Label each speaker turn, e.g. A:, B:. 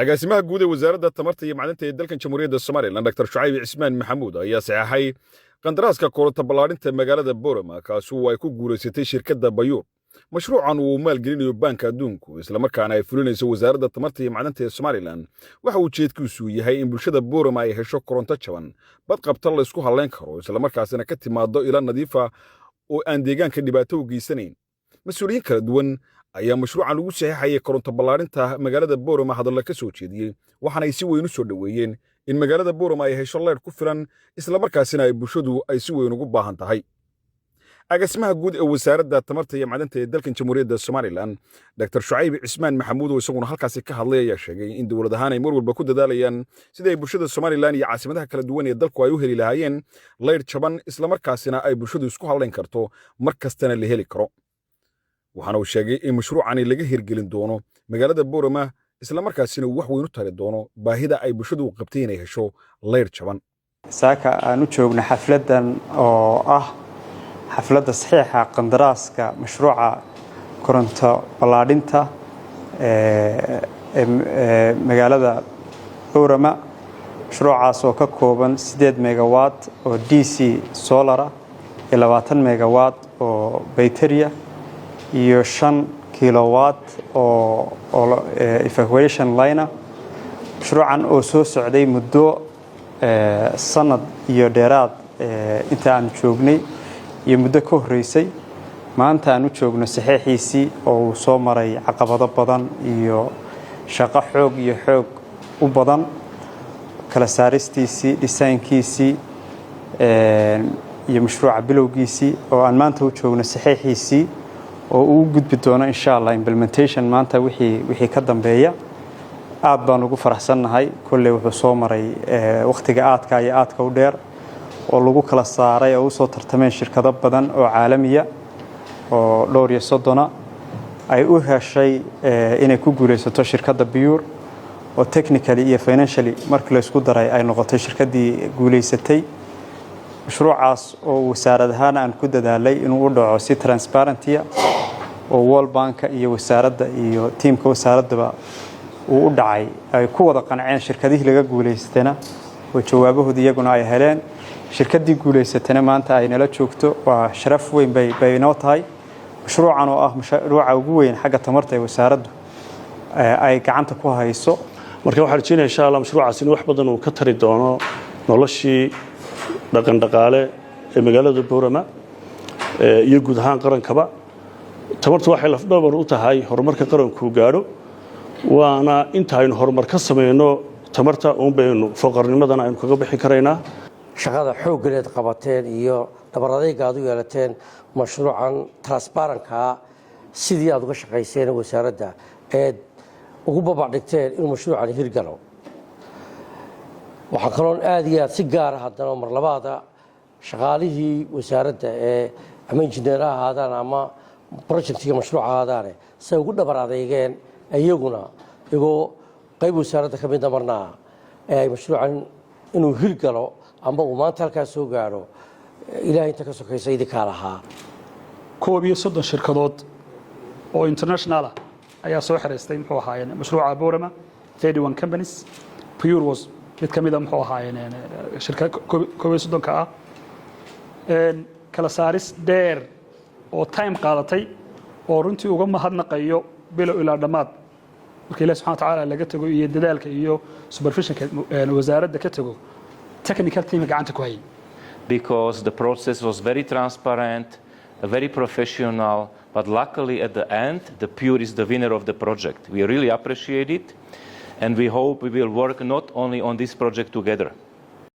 A: agaasimaha guud ee wasaaradda tamarta iyo macdanta ee dalkan jamhuuriyadda Soomaaliland Dr. Shucayb Cismaan Maxamuud ayaa saxaxay qandaraaska koronto ballaarinta magaalada Boorama kaas oo ay ku guuleysatay shirkadda Bayuur mashruucan uu maalgelinayo Banka Adduunku isla markaana ay fulinayso wasaaradda tamarta iyo macdanta ee Soomaaliland waxa uu jeedkiisu yahay in bulshada Boorama ay hesho koronto jaban bad qabta la isku haleyn karo isla markaasina ka timaado ila nadiifa oo aan deegaanka dhibaato u geysanayn mas'uuliyiin kala duwan ayaa mashruucan lagu saxeexayay koronto ballaarinta magaalada Boorama hadal ka soo jeediyay waxaana ay si weyn u soo dhaweeyeen in magaalada Boorama ay hesho leer ku filan isla markaasina ay bulshadu ay si weyn ugu baahan tahay agaasimaha guud ee wasaaradda tamarta iyo macdanta ee dalkan jamhuuriyadda Soomaaliland Dr. Shucayb Cismaan Maxamuud oo isaguna halkaas ka hadlay ayaa sheegay in dawladahan ay mar walba ku dadaalayaan sida ay bulshada Soomaaliland iyo caasimadaha kala duwan ee dalku ay u heli lahaayeen leer jaban isla markaasina ay bulshadu isku haleyn karto mar kastana la heli karo waxaana uu sheegay in mashruucani laga hirgelin doono magaalada Boorama isla markaasina wax weyn u tari doono baahida ay bulshadu qabtay inay hesho leer jaban
B: saaka aanu joogna xafladan oo ah xafladda saxiixa qandaraaska mashruuca koronto ballaarinta magaalada Boorama mashruucaas oo ka kooban 8 megawatt oo DC solar iyo 20 megawatt oo battery iyo 5 kilowatt oo evacuation line mashruucan oo soo socday muddo sanad iyo dheeraad inta aan joognay iyo muddo ka horeysay maanta aan u joogno saxiixiisii oo soo maray caqabado badan iyo shaqo xoog u badan kala saaristiisii designkiisii iyo mashruuca bilowgiisii oo aan maanta u joogno saxiixiisii oo uu gudbi doono insha Allah implementation maanta wixii ka dambeeya aad baan ugu faraxsanahay kullee wuxuu soo maray waqtiga aadka u dheer oo lagu kala saaray oo soo tartameen shirkado badan oo caalamiya oo dhowr iyo 30 ay u heshay inay ku guuleysato shirkadda Bayuur oo technically iyo financially markii la isku daray ay noqotay shirkadii guuleysatay mashruucaas oo wasaaradahan aan ku dadaalay inuu u dhaco si transparent oo World Bank iyo wasaaradda iyo teamka wasaaradda uu u dhacay ay ku wada qanceen shirkadihii laga guuleystayna oo jawaabahooda iyaguna ay heleen shirkadii guuleysatana maanta ay nala joogto waa sharaf weyn bay inoo tahay mashruucan oo ah mashruuca ugu weyn xagga tamarta ee wasaaraddu ay gacanta ku hayso
C: marka waxaan rajaynayaa insha Allah mashruucaas in wax badan uu ka tari doono noloshii dhaqaale ee magaalada Boorama iyo guud ahaan qarankaba tamartu waxay lafdhabar u tahay horumarka qaranku gaaro waana inta aynu horumar ka sameeyno tamarta oo baynu faqarnimadana aynu kaga bixi karaynaa
D: shaqada xoogganeed qabateen iyo dabaradayga aad u yeelateen mashruucan transparentka sidii aad uga shaqayseen wasaaradda ee ugu babacdhigteen inuu mashruucan hirgalo waxaa kaloo aad iyo aad si gaar ah haddana mar labaada shaqaalihii wasaaradda ee ama injineeraha ahaadaan ama projectiga mashruuca ahaadaane say ugu dhabar adeegeen iyaguna igoo qayb wasaaradda ka mida marnaa ee ay mashruucan inuu hirgalo amba uu maanta halkaas soo gaaro ilaahay inta ka sokaysa idinka lahaa
E: 30 shirkadood oo international ayaa soo xareystay muxuu ahaayeen mashruuca Boorama 31 companies Bayuur was mid kamida muxuu ahaayeen shirkad 30 ka ah kala saaris dheer oo time qaadatay oo runtii uga mahadnaqayo bilow ilaa dhamaad markii Ilaahay subhanahu wa ta'ala laga tago iyo dadaalka iyo supervisionka wasaaradda ka tago technical team gacanta ku hayay
F: because the process was very transparent, very professional, but luckily at the end the Bayuur is the winner of the project. We really appreciate it and we hope we will work not only on this project together